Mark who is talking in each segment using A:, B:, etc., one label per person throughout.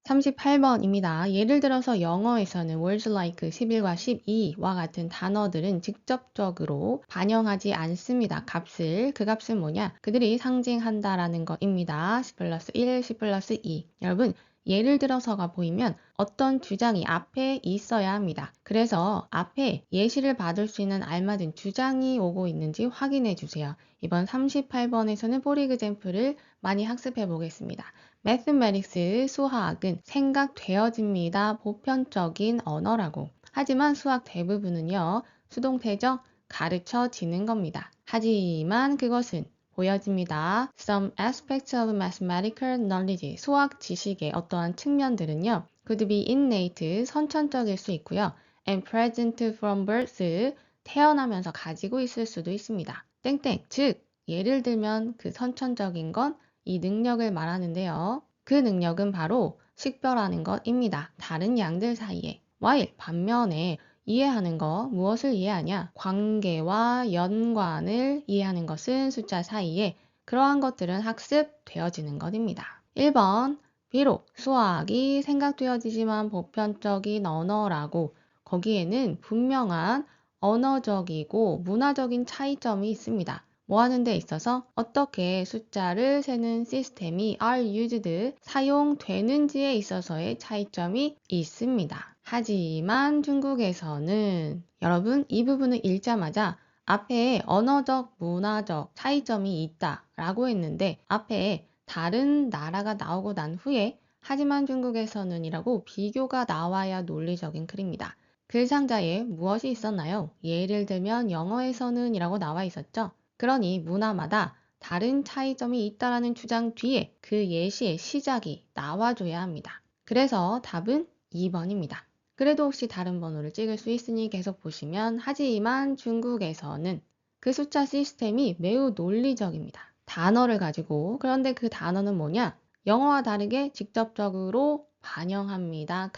A: 38번입니다. 예를 들어서 영어에서는 words like 11과 12와 같은 단어들은 직접적으로 반영하지 않습니다. 그 값은 뭐냐? 그들이 상징한다라는 것입니다. 10 플러스 1, 10 플러스 2. 여러분, 예를 들어서가 보이면 어떤 주장이 앞에 있어야 합니다. 그래서 앞에 예시를 받을 수 있는 알맞은 주장이 오고 있는지 확인해 주세요. 이번 38번에서는 for example을 많이 학습해 보겠습니다. Mathematics, 수학은 생각되어집니다. 보편적인 언어라고. 하지만 수학 대부분은요, 수동태적 가르쳐지는 겁니다. 하지만 그것은 보여집니다. Some aspects of mathematical knowledge, 수학 지식의 어떠한 측면들은요, could be innate, 선천적일 수 있고요. and present from birth, 태어나면서 가지고 있을 수도 있습니다. 땡땡, 즉 예를 들면 그 선천적인 건 이 능력을 말하는데요. 그 능력은 바로 식별하는 것입니다. 다른 양들 사이에. while 반면에 이해하는 거, 무엇을 이해하냐? 관계와 연관을 이해하는 것은 숫자 사이에 그러한 것들은 학습되어지는 것입니다. 1번, 비록 수학이 생각되어지지만 보편적인 언어라고 거기에는 분명한 언어적이고 문화적인 차이점이 있습니다. 뭐 하는 데 있어서 어떻게 숫자를 세는 시스템이 are used, 사용되는지에 있어서의 차이점이 있습니다. 하지만 중국에서는 여러분 이 부분을 읽자마자 앞에 언어적, 문화적 차이점이 있다 라고 했는데 앞에 다른 나라가 나오고 난 후에 하지만 중국에서는 이라고 비교가 나와야 논리적인 글입니다. 글 상자에 무엇이 있었나요? 예를 들면 영어에서는 이라고 나와 있었죠. 그러니 문화마다 다른 차이점이 있다라는 주장 뒤에 그 예시의 시작이 나와줘야 합니다. 그래서 답은 2번입니다. 그래도 혹시 다른 번호를 찍을 수 있으니 계속 보시면 하지만 중국에서는 그 숫자 시스템이 매우 논리적입니다. 단어를 가지고 그런데 그 단어는 뭐냐? 영어와 다르게 직접적으로 반영합니다.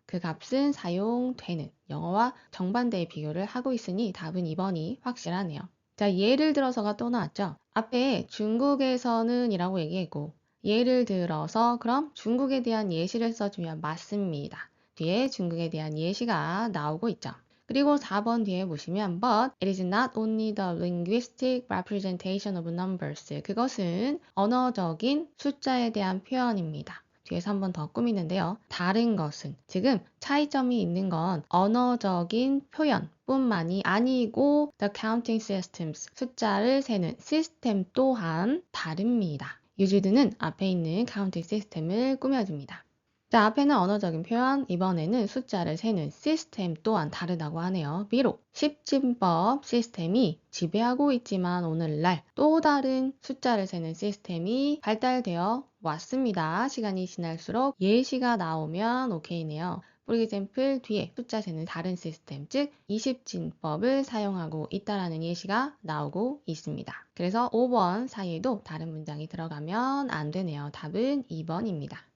A: 그 값은 사용되는 영어와 정반대의 비교를 하고 있으니 답은 2번이 확실하네요. 자, 예를 들어서가 또 나왔죠. 앞에 중국에서는 이라고 얘기했고 예를 들어서 그럼 중국에 대한 예시를 써주면 맞습니다. 뒤에 중국에 대한 예시가 나오고 있죠. 그리고 4번 뒤에 보시면 But it is not only the linguistic representation of numbers. 그것은 언어적인 숫자에 대한 표현입니다. 뒤에서 한 번 더 꾸미는데요. 다른 것은 지금 차이점이 있는 건 언어적인 표현뿐만이 아니고 the counting systems, 숫자를 세는 시스템 또한 다릅니다. used는 앞에 있는 counting 시스템을 꾸며줍니다. 자, 앞에는 언어적인 표현, 이번에는 숫자를 세는 시스템 또한 다르다고 하네요. 비록 십진법 시스템이 지배하고 있지만 오늘날 또 다른 숫자를 세는 시스템이 발달되어 왔습니다. 시간이 지날수록 예시가 나오면 오케이네요. For example, 뒤에 숫자 세는 다른 시스템, 즉 20진법을 사용하고 있다라는 예시가 나오고 있습니다. 그래서 5번 사이에도 다른 문장이 들어가면 안 되네요. 답은 2번입니다.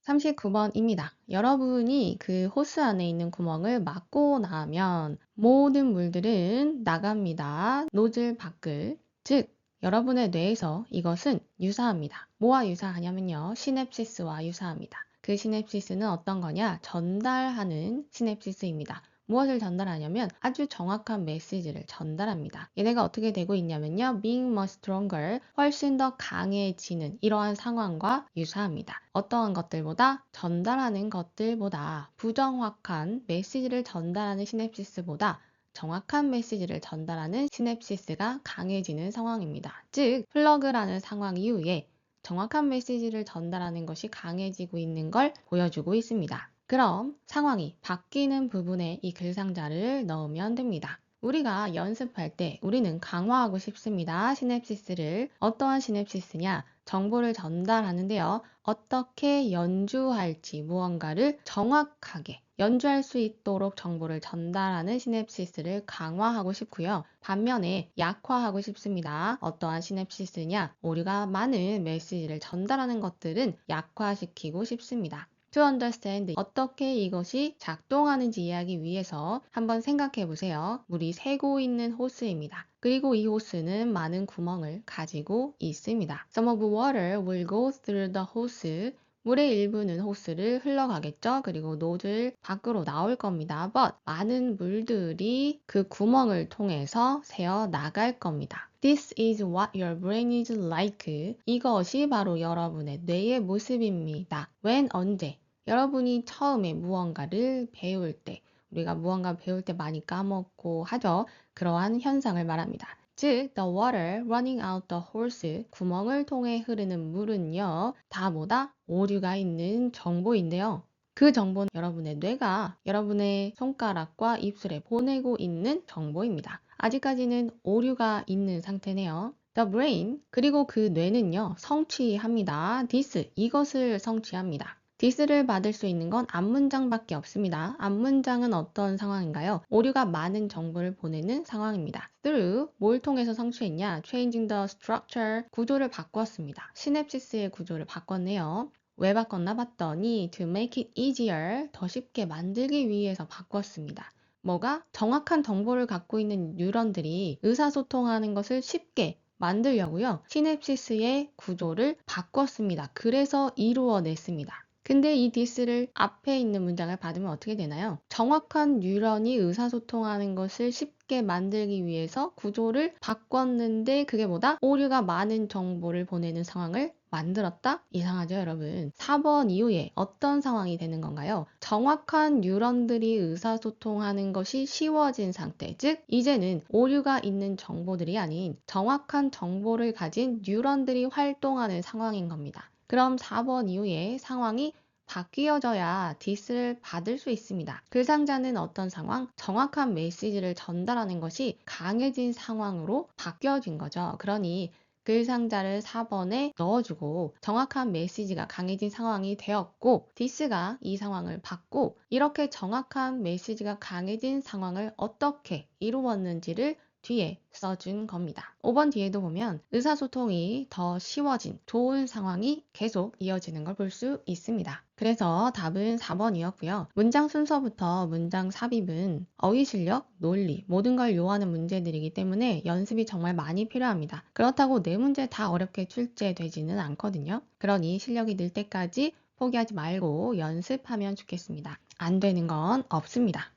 A: 39번입니다. 여러분이 그 호스 안에 있는 구멍을 막고 나면 모든 물들은 나갑니다. 노즐 밖을. 즉, 여러분의 뇌에서 이것은 유사합니다. 뭐와 유사하냐면요. 시냅시스와 유사합니다. 그 시냅시스는 어떤 거냐? 전달하는 시냅시스입니다. 무엇을 전달하냐면 아주 정확한 메시지를 전달합니다. 얘네가 어떻게 되고 있냐면요. being more stronger, 훨씬 더 강해지는 이러한 상황과 유사합니다. 어떠한 것들보다 전달하는 것들보다 부정확한 메시지를 전달하는 시냅시스보다 정확한 메시지를 전달하는 시냅시스가 강해지는 상황입니다. 즉, 플러그라는 상황 이후에 정확한 메시지를 전달하는 것이 강해지고 있는 걸 보여주고 있습니다. 그럼 상황이 바뀌는 부분에 이 글상자를 넣으면 됩니다. 우리가 연습할 때 우리는 강화하고 싶습니다. 시냅시스를. 어떠한 시냅시스냐? 정보를 전달하는데요. 어떻게 연주할지 무언가를 정확하게 연주할 수 있도록 정보를 전달하는 시냅시스를 강화하고 싶고요. 반면에 약화하고 싶습니다. 어떠한 시냅시스냐? 우리가 많은 메시지를 전달하는 것들은 약화시키고 싶습니다. To understand, 어떻게 이것이 작동하는지 이해하기 위해서 한번 생각해 보세요. 물이 새고 있는 호스입니다. 그리고 이 호스는 많은 구멍을 가지고 있습니다. Some of water will go through the hose. 물의 일부는 호스를 흘러가겠죠. 그리고 노즐 밖으로 나올 겁니다. But 많은 물들이 그 구멍을 통해서 새어 나갈 겁니다. This is what your brain is like. 이것이 바로 여러분의 뇌의 모습입니다. When 언제? 여러분이 처음에 무언가를 배울 때, 우리가 무언가 배울 때 많이 까먹고 하죠. 그러한 현상을 말합니다. 즉, the water running out the hose, 구멍을 통해 흐르는 물은요, 다 뭐다? 오류가 있는 정보인데요. 그 정보는 여러분의 뇌가 여러분의 손가락과 입술에 보내고 있는 정보입니다. 아직까지는 오류가 있는 상태네요. The brain, 그리고 그 뇌는요, 성취합니다. this, 이것을 성취합니다. this를 받을 수 있는 건 앞문장밖에 없습니다. 앞문장은 어떤 상황인가요? 오류가 많은 정보를 보내는 상황입니다. through, 뭘 통해서 성취했냐? changing the structure, 구조를 바꿨습니다. 시냅시스의 구조를 바꿨네요. 왜 바꿨나 봤더니 to make it easier, 더 쉽게 만들기 위해서 바꿨습니다. 뭐가? 정확한 정보를 갖고 있는 뉴런들이 의사소통하는 것을 쉽게 만들려고요. 시냅시스의 구조를 바꿨습니다. 그래서 이루어냈습니다. 근데 이 this를 앞에 있는 문장을 받으면 어떻게 되나요? 정확한 뉴런이 의사소통하는 것을 쉽게 만들기 위해서 구조를 바꿨는데 그게 뭐다? 오류가 많은 정보를 보내는 상황을 만들었다? 이상하죠, 여러분? 4번 이후에 어떤 상황이 되는 건가요? 정확한 뉴런들이 의사소통하는 것이 쉬워진 상태, 즉 이제는 오류가 있는 정보들이 아닌 정확한 정보를 가진 뉴런들이 활동하는 상황인 겁니다. 그럼 4번 이후에 상황이 바뀌어져야 this를 받을 수 있습니다. 글상자는 어떤 상황? 정확한 메시지를 전달하는 것이 강해진 상황으로 바뀌어진 거죠. 그러니 글상자를 4번에 넣어주고 정확한 메시지가 강해진 상황이 되었고 this가 이 상황을 받고 이렇게 정확한 메시지가 강해진 상황을 어떻게 이루었는지를 뒤에 써준 겁니다. 5번 뒤에도 보면 의사소통이 더 쉬워진 좋은 상황이 계속 이어지는 걸 볼 수 있습니다. 그래서 답은 4번이었고요. 문장 순서부터 문장 삽입은 어휘 실력, 논리, 모든 걸 요하는 문제들이기 때문에 연습이 정말 많이 필요합니다. 그렇다고 네 문제 다 어렵게 출제되지는 않거든요. 그러니 실력이 늘 때까지 포기하지 말고 연습하면 좋겠습니다. 안 되는 건 없습니다.